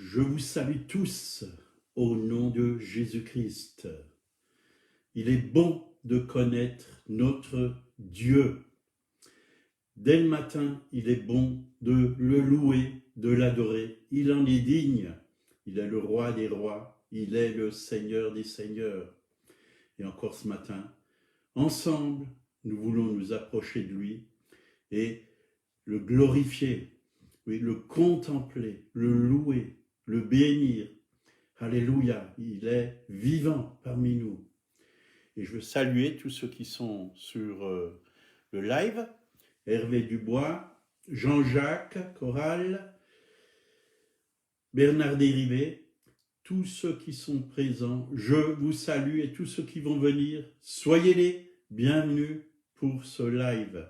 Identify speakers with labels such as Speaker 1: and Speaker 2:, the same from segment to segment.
Speaker 1: Je vous salue tous au nom de Jésus-Christ. Il est bon de connaître notre Dieu. Dès le matin, il est bon de le louer, de l'adorer. Il en est digne. Il est le roi des rois. Il est le Seigneur des seigneurs. Et encore ce matin, ensemble, nous voulons nous approcher de lui et le glorifier, oui, le contempler, le louer, le bénir. Alléluia, il est vivant parmi nous. Et je veux saluer tous ceux qui sont sur le live. Hervé Dubois, Jean-Jacques Corral, Bernard Dérivé, tous ceux qui sont présents, je vous salue et tous ceux qui vont venir, soyez les bienvenus pour ce live.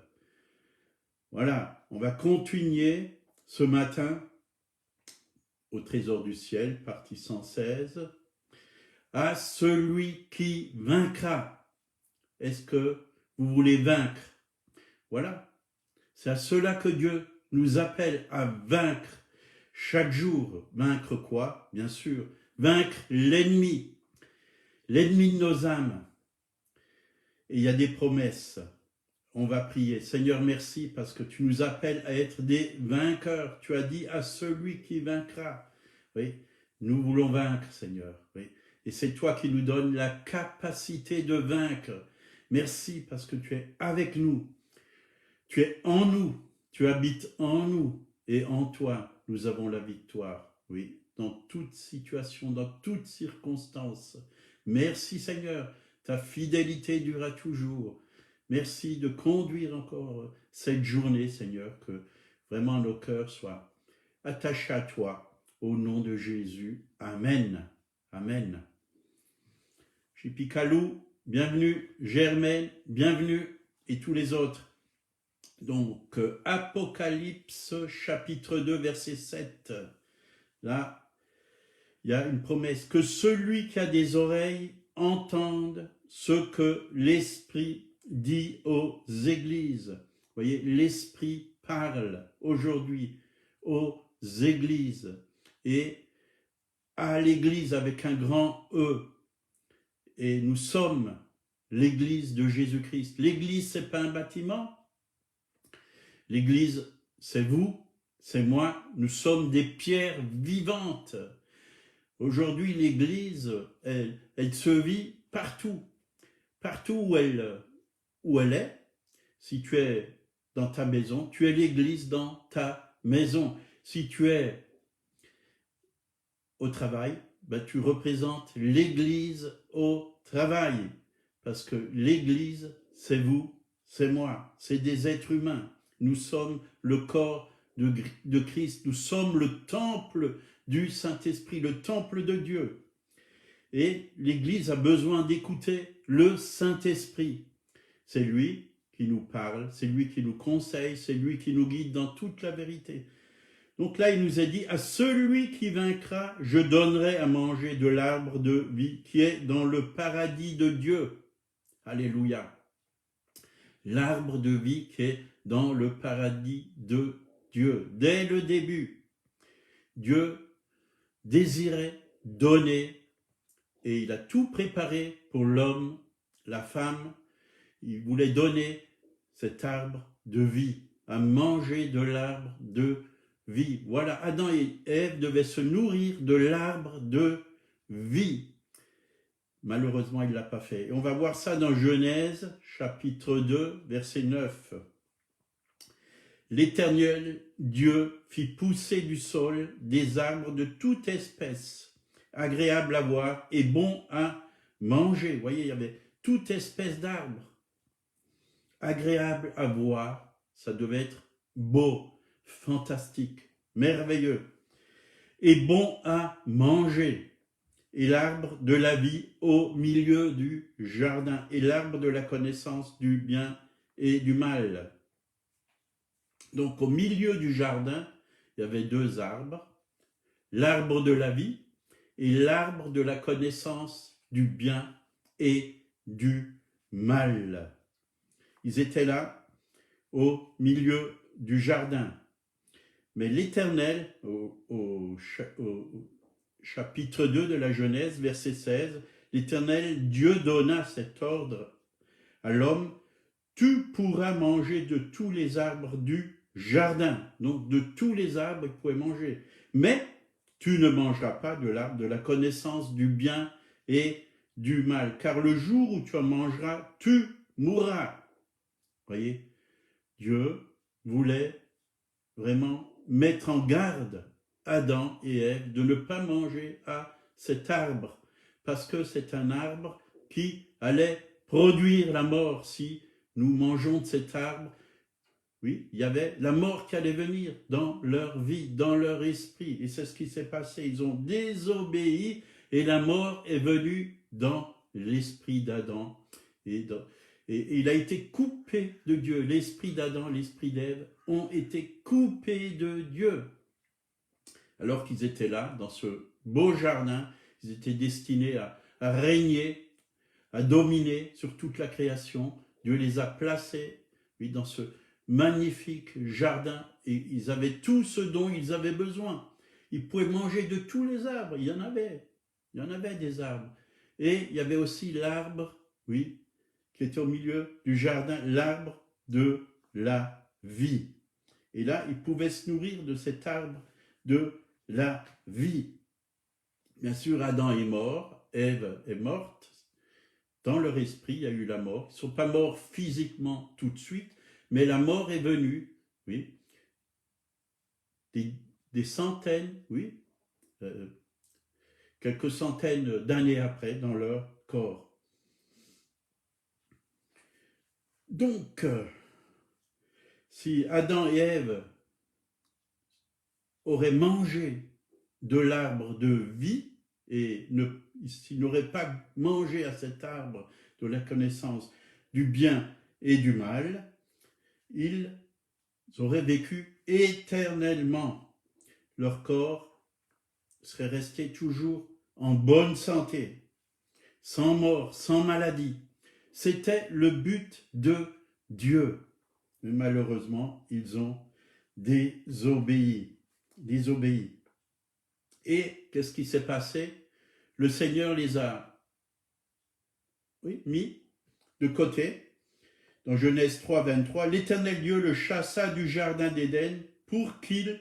Speaker 1: Voilà, on va continuer ce matin au trésor du ciel, partie 116, à celui qui vaincra. Est-ce que vous voulez vaincre? Voilà, c'est à cela que Dieu nous appelle à vaincre chaque jour. Vaincre quoi? Bien sûr, vaincre l'ennemi de nos âmes. Et il y a des promesses. On va prier. Seigneur, merci parce que tu nous appelles à être des vainqueurs. Tu as dit à celui qui vaincra. Oui, nous voulons vaincre, Seigneur. Oui. Et c'est toi qui nous donnes la capacité de vaincre. Merci parce que tu es avec nous. Tu es en nous. Tu habites en nous. Et en toi, nous avons la victoire. Oui, dans toute situation, dans toute circonstance. Merci, Seigneur. Ta fidélité durera toujours. Merci de conduire encore cette journée, Seigneur, que vraiment nos cœurs soient attachés à toi, au nom de Jésus. Amen. Amen. Chipi Kalou, bienvenue. Germaine, bienvenue. Et tous les autres. Donc, Apocalypse, chapitre 2, verset 7. Là, il y a une promesse. Que celui qui a des oreilles entende ce que l'Esprit dit aux églises. Vous voyez, l'Esprit parle aujourd'hui aux églises et à l'église avec un grand E. Et nous sommes l'église de Jésus-Christ. L'église, c'est pas un bâtiment. L'église, c'est vous, c'est moi. Nous sommes des pierres vivantes. Aujourd'hui, l'église, elle se vit partout. Partout où elle est. Si tu es dans ta maison, tu es l'église dans ta maison. Si tu es au travail, ben tu représentes l'église au travail. Parce que l'église, c'est vous, c'est moi, c'est des êtres humains. Nous sommes le corps de Christ. Nous sommes le temple du Saint-Esprit, le temple de Dieu. Et l'Église a besoin d'écouter le Saint-Esprit. C'est lui qui nous parle, c'est lui qui nous conseille, c'est lui qui nous guide dans toute la vérité. Donc là, il nous a dit, à celui qui vaincra, je donnerai à manger de l'arbre de vie qui est dans le paradis de Dieu. Alléluia. L'arbre de vie qui est dans le paradis de Dieu. Dès le début, Dieu désirait donner et il a tout préparé pour l'homme, la femme. Il voulait donner cet arbre de vie, à manger de l'arbre de vie. Voilà, Adam et Ève devaient se nourrir de l'arbre de vie. Malheureusement, il ne l'a pas fait. Et on va voir ça dans Genèse, chapitre 2, verset 9. L'Éternel Dieu fit pousser du sol des arbres de toute espèce, agréables à voir et bons à manger. Vous voyez, il y avait toute espèce d'arbres. Agréable à voir, ça devait être beau, fantastique, merveilleux. Et bon à manger. Et l'arbre de la vie au milieu du jardin. Et l'arbre de la connaissance du bien et du mal. Donc au milieu du jardin, il y avait deux arbres. L'arbre de la vie et l'arbre de la connaissance du bien et du mal. Ils étaient là, au milieu du jardin. Mais l'Éternel, au chapitre 2 de la Genèse, verset 16, l'Éternel Dieu donna cet ordre à l'homme: tu pourras manger de tous les arbres du jardin. Donc de tous les arbres, il pouvait manger. Mais tu ne mangeras pas de l'arbre de la connaissance du bien et du mal, car le jour où tu en mangeras, tu mourras. Voyez, Dieu voulait vraiment mettre en garde Adam et Ève de ne pas manger à cet arbre, parce que c'est un arbre qui allait produire la mort. Si nous mangeons de cet arbre, oui, il y avait la mort qui allait venir dans leur vie, dans leur esprit. Et c'est ce qui s'est passé. Ils ont désobéi et la mort est venue dans l'esprit d'Adam. Et il a été coupé de Dieu. L'esprit d'Adam, l'esprit d'Ève ont été coupés de Dieu. Alors qu'ils étaient là, dans ce beau jardin, ils étaient destinés à régner, à dominer sur toute la création. Dieu les a placés, oui, dans ce magnifique jardin, et ils avaient tout ce dont ils avaient besoin. Ils pouvaient manger de tous les arbres, il y en avait des arbres. Et il y avait aussi l'arbre, oui, qui était au milieu du jardin, l'arbre de la vie. Et là, ils pouvaient se nourrir de cet arbre de la vie. Bien sûr, Adam est mort, Ève est morte. Dans leur esprit, il y a eu la mort. Ils ne sont pas morts physiquement tout de suite, mais la mort est venue, oui, des centaines, oui, quelques centaines d'années après, dans leur corps. Donc, si Adam et Ève auraient mangé de l'arbre de vie, et s'ils n'auraient pas mangé à cet arbre de la connaissance du bien et du mal, ils auraient vécu éternellement. Leur corps serait resté toujours en bonne santé, sans mort, sans maladie. C'était le but de Dieu. Mais malheureusement, ils ont désobéi. Et qu'est-ce qui s'est passé? Le Seigneur les a, oui, mis de côté. Dans Genèse 3, 23, l'Éternel Dieu le chassa du jardin d'Éden pour qu'il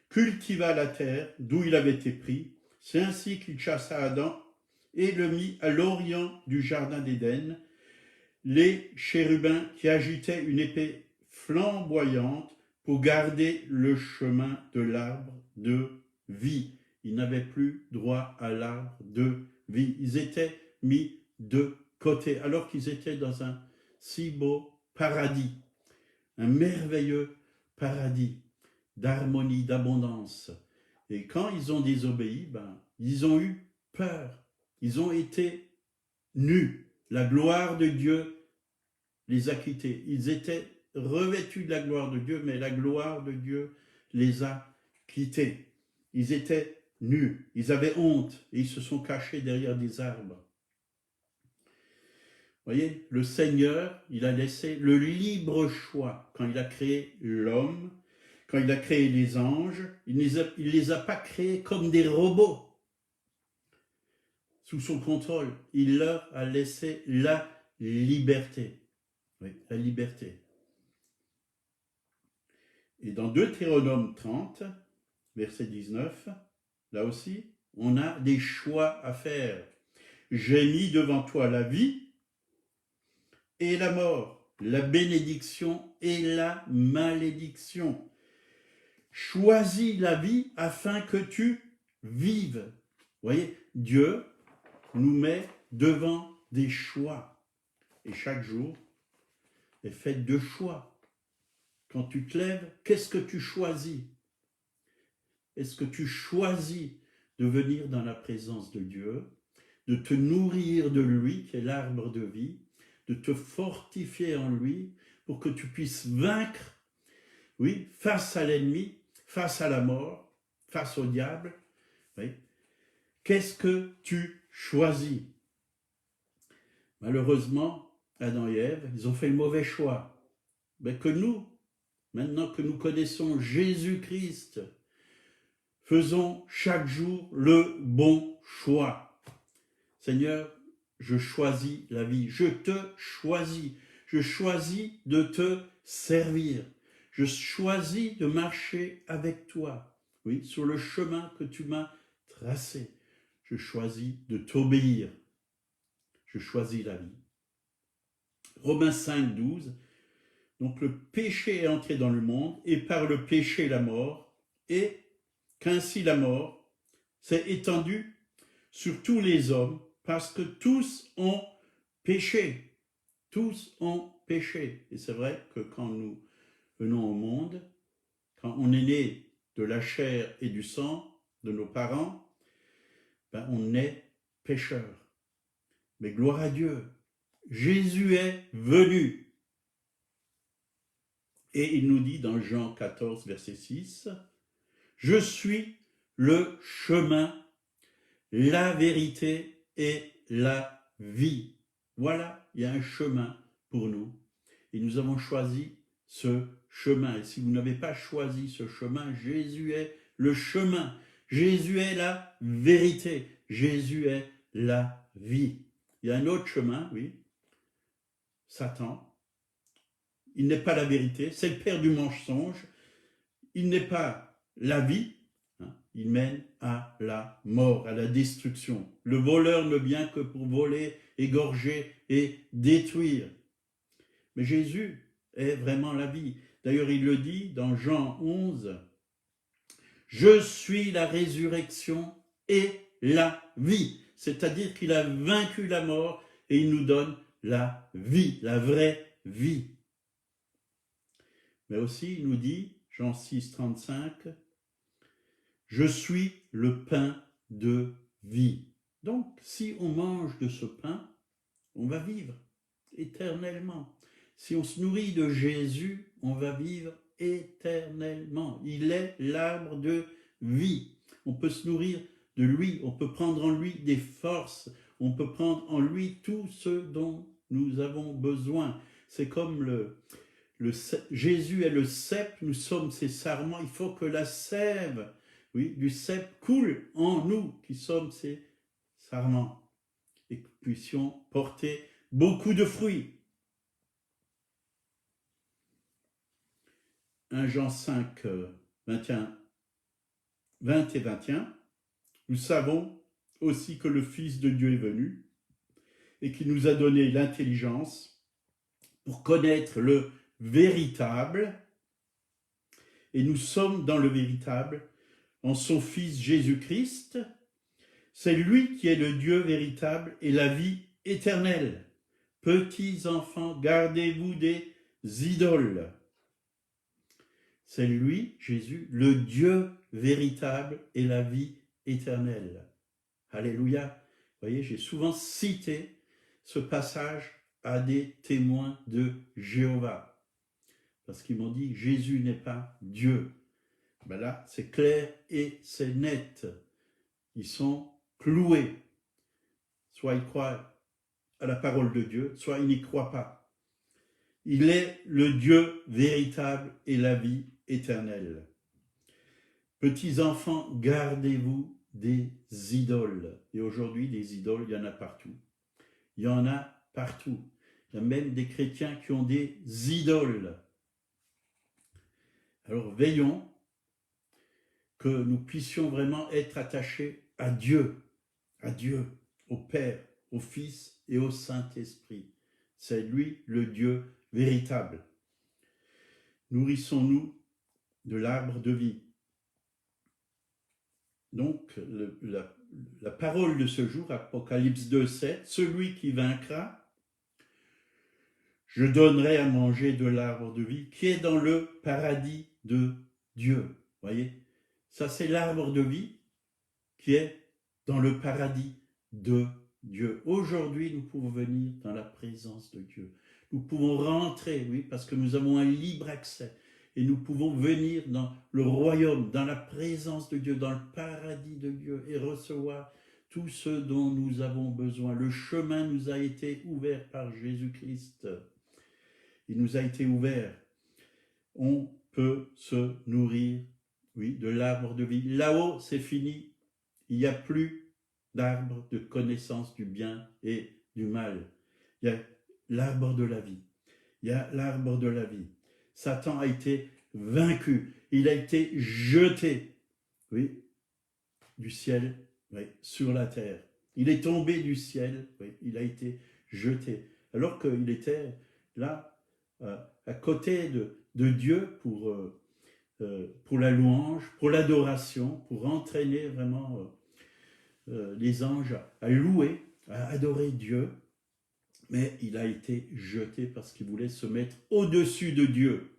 Speaker 1: cultivât la terre d'où il avait été pris. C'est ainsi qu'il chassa Adam et le mit à l'orient du jardin d'Éden. Les chérubins qui agitaient une épée flamboyante pour garder le chemin de l'arbre de vie. Ils n'avaient plus droit à l'arbre de vie. Ils étaient mis de côté, alors qu'ils étaient dans un si beau paradis, un merveilleux paradis d'harmonie, d'abondance. Et quand ils ont désobéi, ils ont eu peur. Ils ont été nus. La gloire de Dieu les a quittés. Ils étaient revêtus de la gloire de Dieu, mais la gloire de Dieu les a quittés. Ils étaient nus, ils avaient honte et ils se sont cachés derrière des arbres. Vous voyez, le Seigneur, il a laissé le libre choix quand il a créé l'homme, quand il a créé les anges. Il ne les a pas créés comme des robots sous son contrôle. Il leur a laissé la liberté. Oui, la liberté. Et dans Deutéronome 30, verset 19, là aussi, on a des choix à faire. J'ai mis devant toi la vie et la mort, la bénédiction et la malédiction. Choisis la vie afin que tu vives. Vous voyez, Dieu nous met devant des choix. Et chaque jour est fait de choix. Quand tu te lèves, qu'est-ce que tu choisis? Est-ce que tu choisis de venir dans la présence de Dieu, de te nourrir de lui, qui est l'arbre de vie, de te fortifier en lui, pour que tu puisses vaincre, oui, face à l'ennemi, face à la mort, face au diable. Oui. Qu'est-ce que tu choisis? Malheureusement, Adam et Ève, ils ont fait le mauvais choix. Mais que nous, maintenant que nous connaissons Jésus-Christ, faisons chaque jour le bon choix. Seigneur, je choisis la vie, je te choisis, je choisis de te servir, je choisis de marcher avec toi, oui, sur le chemin que tu m'as tracé. Je choisis de t'obéir, je choisis la vie. Romains 5, 12, donc le péché est entré dans le monde, et par le péché la mort, et qu'ainsi la mort s'est étendue sur tous les hommes, parce que tous ont péché. Tous ont péché. Et c'est vrai que quand nous venons au monde, quand on est né de la chair et du sang de nos parents, ben on est pécheur. Mais gloire à Dieu, Jésus est venu. Et il nous dit dans Jean 14, verset 6, « Je suis le chemin, la vérité et la vie. » Voilà, il y a un chemin pour nous. Et nous avons choisi ce chemin. Et si vous n'avez pas choisi ce chemin, Jésus est le chemin. Jésus est la vérité. Jésus est la vie. Il y a un autre chemin, oui. Satan. Il n'est pas la vérité. C'est le père du mensonge. Il n'est pas la vie. Il mène à la mort, à la destruction. Le voleur ne vient que pour voler, égorger et détruire. Mais Jésus est vraiment la vie. D'ailleurs, il le dit dans Jean 11, « Je suis la résurrection et la vie. » C'est-à-dire qu'il a vaincu la mort et il nous donne la vie, la vraie vie. Mais aussi, il nous dit, Jean 6, 35, « Je suis le pain de vie. » Donc, si on mange de ce pain, on va vivre éternellement. Si on se nourrit de Jésus, on va vivre éternellement. Il est l'arbre de vie. On peut se nourrir de lui, on peut prendre en lui des forces, on peut prendre en lui tout ce dont nous avons besoin. C'est comme Jésus est le cep, nous sommes ses sarments. Il faut que la sève, oui, du cep coule en nous, qui sommes ses sarments, et que nous puissions porter beaucoup de fruits. 1 Jean 5, 21, 20 et 21, nous savons aussi que le Fils de Dieu est venu et qu'il nous a donné l'intelligence pour connaître le véritable, et nous sommes dans le véritable en son Fils Jésus-Christ. C'est lui qui est le Dieu véritable et la vie éternelle. Petits enfants, gardez-vous des idoles. C'est lui, Jésus, le Dieu véritable et la vie éternelle. Alléluia. Vous voyez, j'ai souvent cité ce passage à des témoins de Jéhovah. Parce qu'ils m'ont dit, Jésus n'est pas Dieu. Ben là, c'est clair et c'est net. Ils sont cloués. Soit ils croient à la parole de Dieu, soit ils n'y croient pas. Il est le Dieu véritable et la vie éternelle. Petits enfants, gardez-vous des idoles. Et aujourd'hui, des idoles, il y en a partout. Il y en a partout. Il y a même des chrétiens qui ont des idoles. Alors veillons que nous puissions vraiment être attachés à Dieu, au Père, au Fils et au Saint-Esprit. C'est lui le Dieu véritable. Nourrissons-nous de l'arbre de vie. Donc, la parole de ce jour, Apocalypse 2, 7, celui qui vaincra, je donnerai à manger de l'arbre de vie qui est dans le paradis de Dieu. Voyez, ça c'est l'arbre de vie qui est dans le paradis de Dieu. Aujourd'hui, nous pouvons venir dans la présence de Dieu. Nous pouvons rentrer, oui, parce que nous avons un libre accès. Et nous pouvons venir dans le royaume, dans la présence de Dieu, dans le paradis de Dieu et recevoir tout ce dont nous avons besoin. Le chemin nous a été ouvert par Jésus-Christ. Il nous a été ouvert. On peut se nourrir, oui, de l'arbre de vie. Là-haut, c'est fini. Il n'y a plus d'arbre de connaissance du bien et du mal. Il y a l'arbre de la vie. Il y a l'arbre de la vie. Satan a été vaincu. Il a été jeté, oui, du ciel, oui, sur la terre. Il est tombé du ciel, oui, il a été jeté. Alors qu'il était là, à côté de Dieu pour la louange, pour l'adoration, pour entraîner vraiment les anges à louer, à adorer Dieu. Mais il a été jeté parce qu'il voulait se mettre au-dessus de Dieu.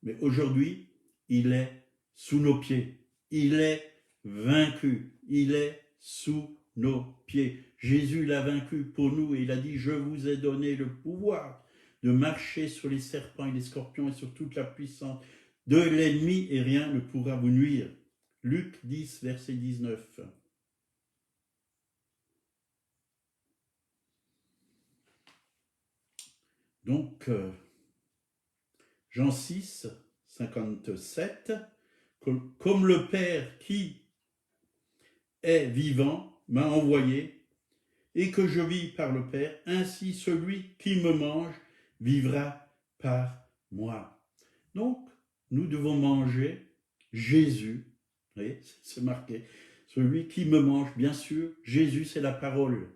Speaker 1: Mais aujourd'hui, il est sous nos pieds. Il est vaincu. Il est sous nos pieds. Jésus l'a vaincu pour nous et il a dit « Je vous ai donné le pouvoir de marcher sur les serpents et les scorpions et sur toute la puissance de l'ennemi et rien ne pourra vous nuire. » Luc 10, verset 19. Donc, Jean 6, 57, comme le Père qui est vivant m'a envoyé et que je vis par le Père, ainsi celui qui me mange vivra par moi. Donc, nous devons manger Jésus. Vous voyez, c'est marqué. Celui qui me mange, bien sûr, Jésus, c'est la parole.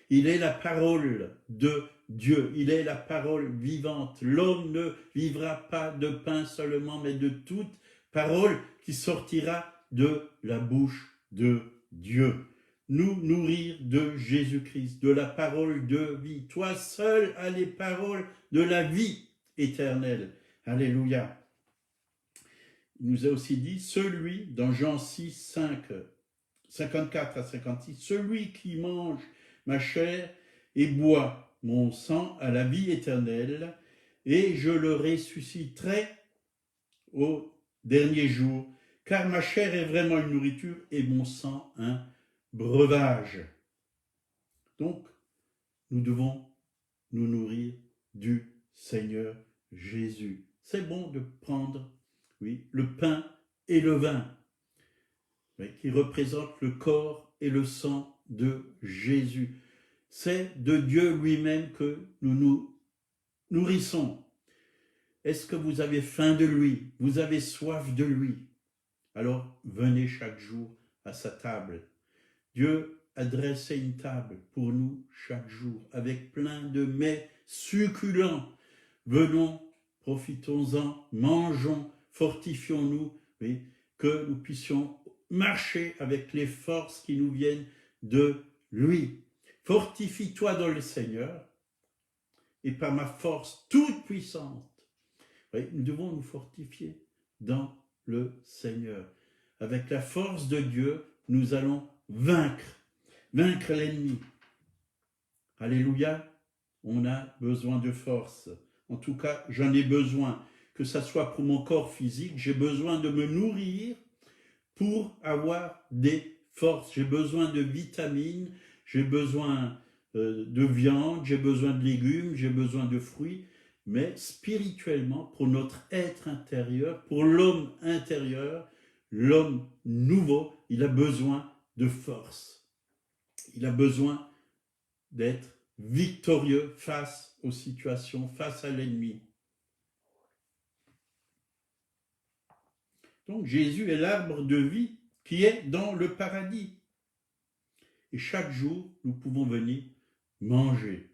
Speaker 1: Il est la parole de Dieu. Il est la parole vivante. L'homme ne vivra pas de pain seulement, mais de toute parole qui sortira de la bouche de Dieu. Nous nourrir de Jésus-Christ, de la parole de vie. Toi seul as les paroles de la vie éternelle. Alléluia. Il nous a aussi dit, celui, dans Jean 6, 5, 54 à 56, celui qui mange ma chair et boit mon sang à la vie éternelle, et je le ressusciterai au dernier jour, car ma chair est vraiment une nourriture et mon sang un breuvage. Donc, nous devons nous nourrir du Seigneur Jésus. C'est bon de prendre, oui, le pain et le vin, oui, qui représentent le corps et le sang de Jésus. C'est de Dieu lui-même que nous nous nourrissons. Est-ce que vous avez faim de lui? Vous avez soif de lui? Alors venez chaque jour à sa table. Dieu a dressé une table pour nous chaque jour avec plein de mets succulents. Venons, profitons-en, mangeons, fortifions-nous, oui, que nous puissions marcher avec les forces qui nous viennent de lui. Fortifie-toi dans le Seigneur et par ma force toute puissante. Oui, nous devons nous fortifier dans le Seigneur. Avec la force de Dieu, nous allons vaincre l'ennemi. Alléluia, on a besoin de force. En tout cas, j'en ai besoin, que ce soit pour mon corps physique, j'ai besoin de me nourrir pour avoir des forces. J'ai besoin de vitamines, j'ai besoin de viande, j'ai besoin de légumes, j'ai besoin de fruits, mais spirituellement, pour notre être intérieur, pour l'homme intérieur, l'homme nouveau, il a besoin de force. Il a besoin d'être victorieux face aux situations, face à l'ennemi. Donc Jésus est l'arbre de vie qui est dans le paradis. Et chaque jour, nous pouvons venir manger,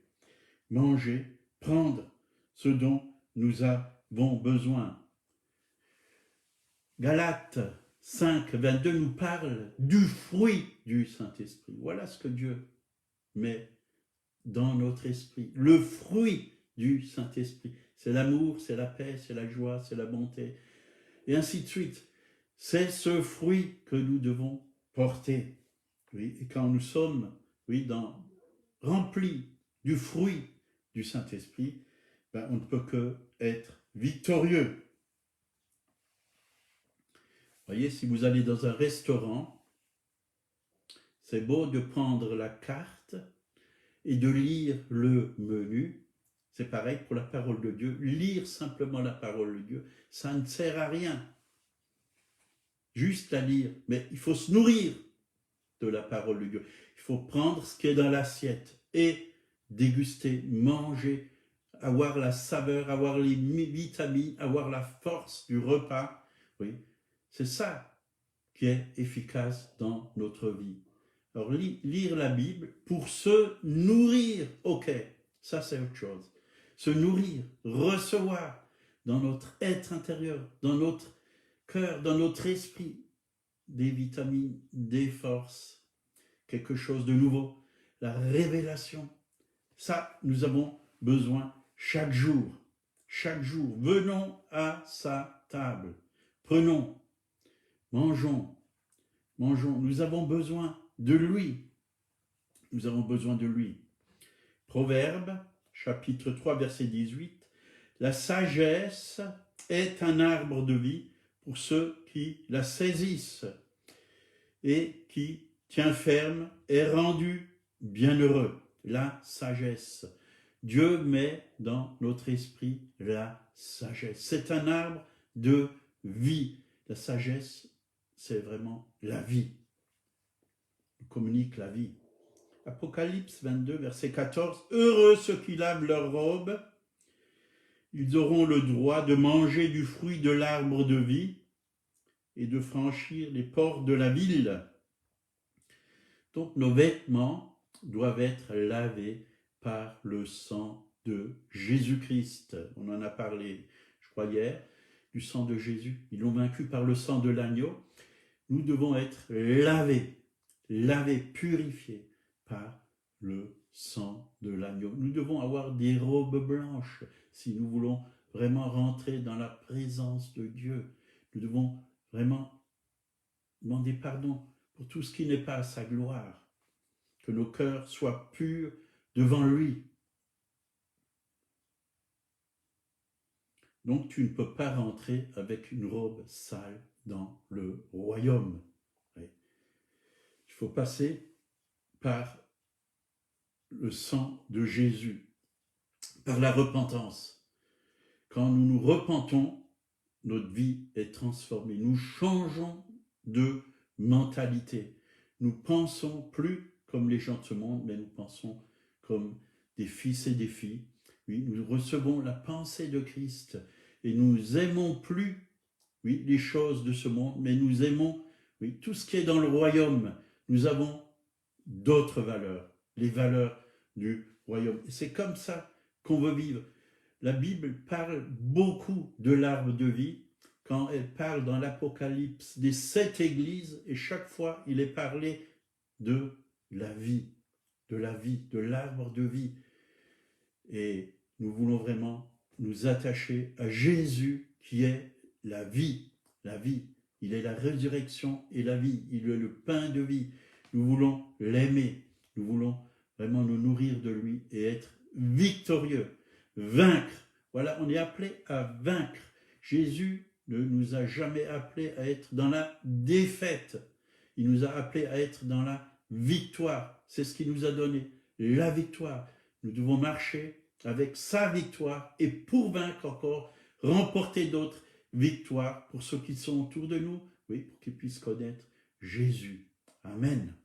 Speaker 1: prendre ce dont nous avons besoin. Galates 5, 22 nous parle du fruit du Saint-Esprit. Voilà ce que Dieu met dans notre esprit. Le fruit du Saint-Esprit. C'est l'amour, c'est la paix, c'est la joie, c'est la bonté. Et ainsi de suite. C'est ce fruit que nous devons porter. Oui, et quand nous sommes, oui, remplis du fruit du Saint-Esprit, ben, on ne peut que être victorieux. Voyez, si vous allez dans un restaurant, c'est beau de prendre la carte et de lire le menu, C'est pareil pour la parole de Dieu. Lire simplement la parole de Dieu, ça ne sert à rien. Juste à lire, mais il faut se nourrir de la parole de Dieu. Il faut prendre ce qui est dans l'assiette et déguster, manger, avoir la saveur, avoir les vitamines, avoir la force du repas. Oui, c'est ça qui est efficace dans notre vie. Alors, lire la Bible pour se nourrir, ok, ça c'est autre chose. Se nourrir, recevoir dans notre être intérieur, dans notre cœur, dans notre esprit, des vitamines, des forces, quelque chose de nouveau, la révélation. Ça, nous avons besoin chaque jour. Chaque jour, venons à sa table. Prenons, mangeons. Nous avons besoin de lui. Nous avons besoin de lui. Proverbe, chapitre 3, verset 18. La sagesse est un arbre de vie pour ceux qui la saisissent et qui tient ferme est rendu bienheureux. La sagesse. Dieu met dans notre esprit la sagesse. C'est un arbre de vie. La sagesse, c'est vraiment la vie. On communique la vie. Apocalypse 22, verset 14. Heureux ceux qui lavent leurs robes, ils auront le droit de manger du fruit de l'arbre de vie et de franchir les portes de la ville. Donc nos vêtements doivent être lavés par le sang de Jésus-Christ. On en a parlé, je crois, hier, du sang de Jésus. Ils l'ont vaincu par le sang de l'agneau. Nous devons être lavés, purifiés par le sang de l'agneau. Nous devons avoir des robes blanches si nous voulons vraiment rentrer dans la présence de Dieu. Nous devons vraiment demander pardon pour tout ce qui n'est pas à sa gloire. Que nos cœurs soient purs devant lui. Donc tu ne peux pas rentrer avec une robe sale dans le royaume. Il faut passer par le sang de Jésus, par la repentance. Quand nous nous repentons, notre vie est transformée. Nous changeons de mentalité. Nous pensons plus comme les gens de ce monde, mais nous pensons comme des fils et des filles. Oui, nous recevons la pensée de Christ et nous aimons plus, oui, les choses de ce monde, mais nous aimons, oui, tout ce qui est dans le royaume. Nous avons d'autres valeurs, les valeurs du royaume. Et c'est comme ça qu'on veut vivre. La Bible parle beaucoup de l'arbre de vie quand elle parle dans l'Apocalypse des 7 églises, et chaque fois il est parlé de la vie, de l'arbre de vie. Et nous voulons vraiment nous attacher à Jésus qui est la vie, la vie. Il est la résurrection et la vie, il est le pain de vie. Nous voulons l'aimer, nous voulons vraiment nous nourrir de lui et être victorieux, vaincre. Voilà, on est appelé à vaincre. Jésus ne nous a jamais appelés à être dans la défaite. Il nous a appelés à être dans la victoire. C'est ce qu'il nous a donné, la victoire. Nous devons marcher avec sa victoire et pour vaincre encore, remporter d'autres victoires pour ceux qui sont autour de nous, oui, pour qu'ils puissent connaître Jésus. Amen.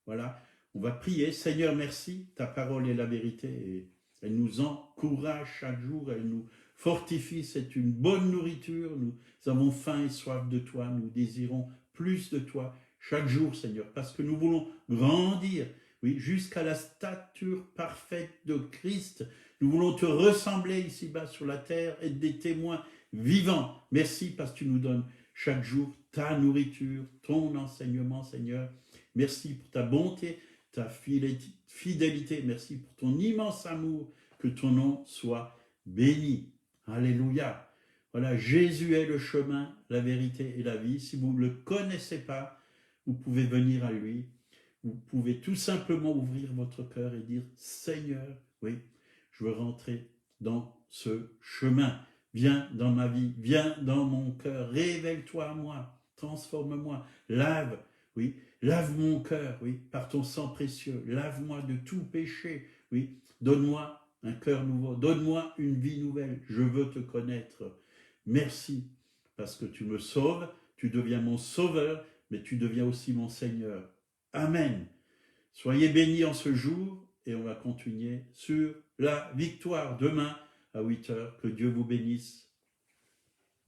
Speaker 1: Voilà, on va prier. Seigneur, merci, ta parole est la vérité et elle nous encourage chaque jour, elle nous fortifie, c'est une bonne nourriture. Nous avons faim et soif de toi, nous désirons plus de toi chaque jour, Seigneur, parce que nous voulons grandir, oui, jusqu'à la stature parfaite de Christ. Nous voulons te ressembler ici-bas sur la terre, être des témoins vivants. Merci parce que tu nous donnes chaque jour ta nourriture, ton enseignement, Seigneur. Merci pour ta bonté, ta fidélité. Merci pour ton immense amour. Que ton nom soit béni. Alléluia. Voilà, Jésus est le chemin, la vérité et la vie. Si vous ne le connaissez pas, vous pouvez venir à lui. Vous pouvez tout simplement ouvrir votre cœur et dire, Seigneur, oui, je veux rentrer dans ce chemin. Viens dans ma vie, viens dans mon cœur, révèle-toi à moi, transforme-moi, lave, oui, lave mon cœur, oui, par ton sang précieux, lave-moi de tout péché, oui, donne-moi un cœur nouveau. Donne-moi une vie nouvelle. Je veux te connaître. Merci parce que tu me sauves, tu deviens mon sauveur, mais tu deviens aussi mon Seigneur. Amen. Soyez bénis en ce jour et on va continuer sur la victoire demain à 8 heures. Que Dieu vous bénisse.